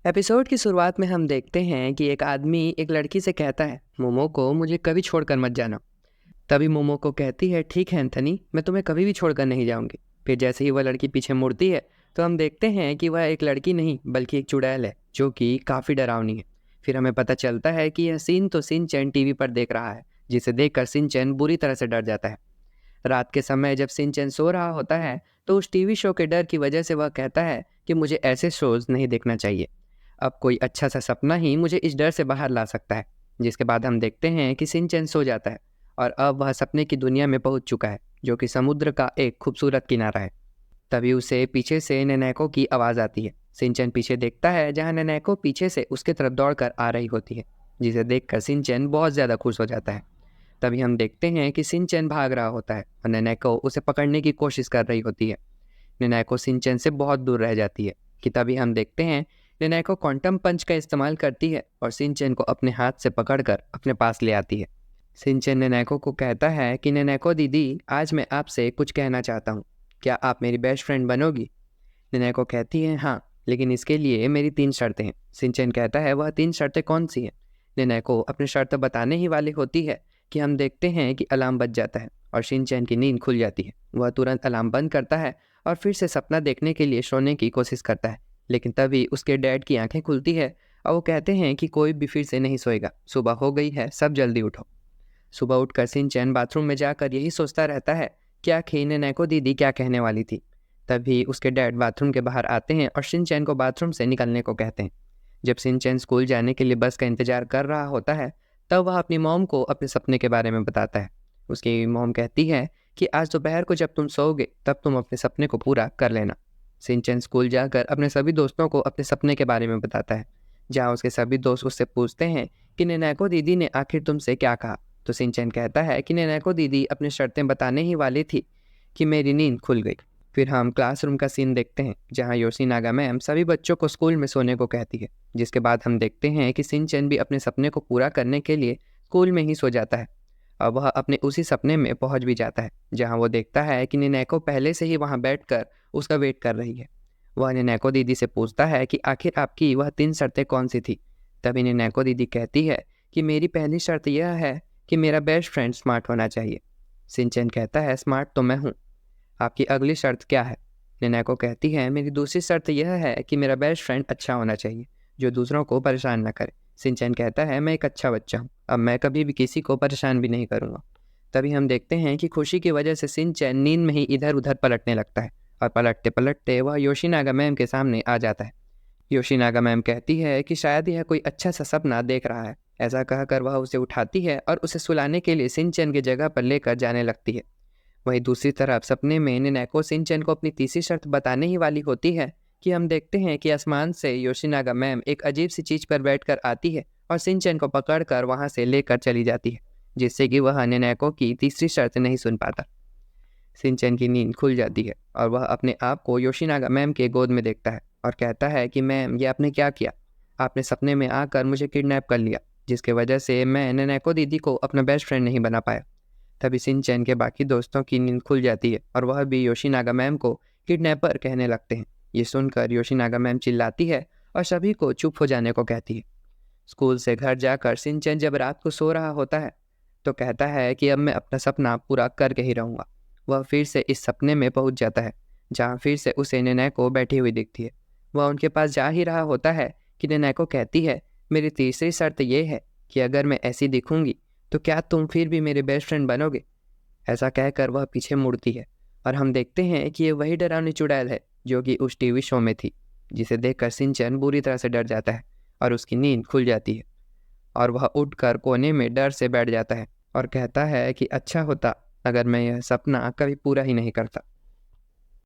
Episode की शुरुआत में हम देखते हैं कि एक आदमी एक लड़की से कहता है, मोमो को मुझे कभी छोड़कर मत जाना। तभी मोमो को कहती है, ठीक है एंथनी, मैं तुम्हें कभी भी छोड़कर नहीं जाऊंगी। फिर जैसे ही वह लड़की पीछे मुड़ती है तो हम देखते हैं कि वह एक लड़की नहीं बल्कि एक चुड़ैल है जो कि काफ़ी डरावनी है। फिर हमें पता चलता है कि यह सीन तो सिंचैन टीवी पर देख रहा है, जिसे देखकर सिंचैन बुरी तरह से डर जाता है। रात के समय जब सिंचैन सो रहा होता है तो उस टीवी शो के डर की वजह से वह कहता है कि मुझे ऐसे शोज नहीं देखना चाहिए। अब कोई अच्छा सा सपना ही मुझे इस डर से बाहर ला सकता है। जिसके बाद हम देखते हैं कि सिंचैन सो जाता है और अब वह सपने की दुनिया में पहुंच चुका है, जो कि समुद्र का एक खूबसूरत किनारा है। तभी उसे पीछे से नेनेको की आवाज़ आती है। सिंचैन पीछे देखता है जहां नेनेको पीछे से उसके तरफ दौड़कर आ रही होती है, जिसे देखकर सिंचैन बहुत ज़्यादा खुश हो जाता है। तभी हम देखते हैं कि सिंचैन भाग रहा होता है और नेनेको उसे पकड़ने की कोशिश कर रही होती है। नेनेको सिंचैन से बहुत दूर रह जाती है कि तभी हम देखते हैं नेनेको क्वांटम पंच का इस्तेमाल करती है और सिंचैन को अपने हाथ से पकड़कर अपने पास ले आती है। सिंचैन नेनेको को कहता है कि नेनेको दीदी, आज मैं आपसे कुछ कहना चाहता हूँ, क्या आप मेरी बेस्ट फ्रेंड बनोगी? नेनेको कहती है, हाँ, लेकिन इसके लिए मेरी 3 शर्तें हैं। सिंचैन कहता है, वह 3 शर्तें कौन सी हैं? नेनेको अपनी शर्त बताने ही वाली होती है कि हम देखते हैं कि अलार्म बज जाता है और सिंचैन की नींद खुल जाती है। वह तुरंत अलार्म बंद करता है और फिर से सपना देखने के लिए सोने की कोशिश करता है, लेकिन तभी उसके डैड की आंखें खुलती है और वो कहते हैं कि कोई भी फिर से नहीं सोएगा, सुबह हो गई है, सब जल्दी उठो। सुबह उठकर सिंचैन बाथरूम में जाकर यही सोचता रहता है कि आखिर नेनेको दीदी क्या कहने वाली थी। तभी उसके डैड बाथरूम के बाहर आते हैं और सिंचैन को बाथरूम से निकलने को कहते हैं। जब सिंचैन स्कूल जाने के लिए बस का इंतजार कर रहा होता है तब वह अपनी मॉम को अपने सपने के बारे में बताता है। उसकी मॉम कहती है कि आज दोपहर को जब तुम सोओगे तब तुम अपने सपने को पूरा कर लेना। सिंचैन स्कूल जाकर अपने सभी दोस्तों को अपने सपने के बारे में बताता है, जहाँ उसके सभी दोस्त उससे पूछते हैं कि नेनेको दीदी ने आखिर तुमसे क्या कहा। तो सिंचैन कहता है कि नेनेको दीदी अपनी शर्तें बताने ही वाली थी कि मेरी नींद खुल गई। फिर हम क्लासरूम का सीन देखते हैं जहाँ योशीनागा मैम सभी बच्चों को स्कूल में सोने को कहती है। जिसके बाद हम देखते हैं कि सिंचैन भी अपने सपने को पूरा करने के लिए स्कूल में ही सो जाता है और वह अपने उसी सपने में पहुंच भी जाता है जहां वो देखता है कि नेनेको पहले से ही वहां बैठकर उसका वेट कर रही है। वह नेनेको दीदी से पूछता है कि आखिर आपकी वह 3 शर्तें कौन सी थी। तभी नेनेको दीदी कहती है कि मेरी पहली शर्त यह है कि मेरा बेस्ट फ्रेंड स्मार्ट होना चाहिए। सिंचैन कहता है, स्मार्ट तो मैं हूँ, आपकी अगली शर्त क्या है? नेनेको कहती है, मेरी दूसरी शर्त यह है कि मेरा बेस्ट फ्रेंड अच्छा होना चाहिए, जो दूसरों को परेशान न करे। सिंचैन कहता है, मैं एक अच्छा बच्चा हूँ, अब मैं कभी भी किसी को परेशान भी नहीं करूँगा। तभी हम देखते हैं कि खुशी की वजह से सिंचैन नींद में ही इधर उधर पलटने लगता है और पलटते पलटते वह योशीनागा मैम के सामने आ जाता है। योशीनागा मैम कहती है कि शायद यह कोई अच्छा सा सपना देख रहा है। ऐसा कहकर वह उसे उठाती है और उसे सुलाने के लिए सिंचैन की जगह पर लेकर जाने लगती है। वहीं दूसरी तरफ सपने में नेनेको सिंचैन को अपनी तीसरी शर्त बताने ही वाली होती है कि हम देखते हैं कि आसमान से योशीनागा मैम एक अजीब सी चीज़ पर बैठकर आती है और सिंचैन को पकड़कर वहां से लेकर चली जाती है, जिससे कि वह नेनेको की तीसरी शर्त नहीं सुन पाता। सिंचैन की नींद खुल जाती है और वह अपने आप को योशीनागा मैम के गोद में देखता है और कहता है कि मैम, ये आपने क्या किया? आपने सपने में आकर मुझे किडनैप कर लिया, जिसकी वजह से मैं नेनेको दीदी को अपना बेस्ट फ्रेंड नहीं बना पाया। तभी सिंचैन के बाकी दोस्तों की नींद खुल जाती है और वह भी योशीनागा मैम को किडनैपर कहने लगते हैं। ये सुनकर योशीनागा मैम चिल्लाती है और सभी को चुप हो जाने को कहती है। स्कूल से घर जाकर सिंचैन जब रात को सो रहा होता है तो कहता है कि अब मैं अपना सपना पूरा करके ही रहूँगा। वह फिर से इस सपने में पहुंच जाता है जहाँ फिर से उसे नेनेको बैठी हुई दिखती है। वह उनके पास जा ही रहा होता है कि नेनेको कहती है, मेरी तीसरी शर्त ये है कि अगर मैं ऐसी दिखूंगी तो क्या तुम फिर भी मेरे बेस्ट फ्रेंड बनोगे? ऐसा कहकर वह पीछे मुड़ती है और हम देखते हैं कि ये वही डरावनी चुड़ैल है जो कि उस टीवी शो में थी, जिसे देखकर सिंचैन बुरी तरह से डर जाता है और उसकी नींद खुल जाती है और वह उठकर कोने में डर से बैठ जाता है और कहता है कि अच्छा होता अगर मैं यह सपना कभी पूरा ही नहीं करता।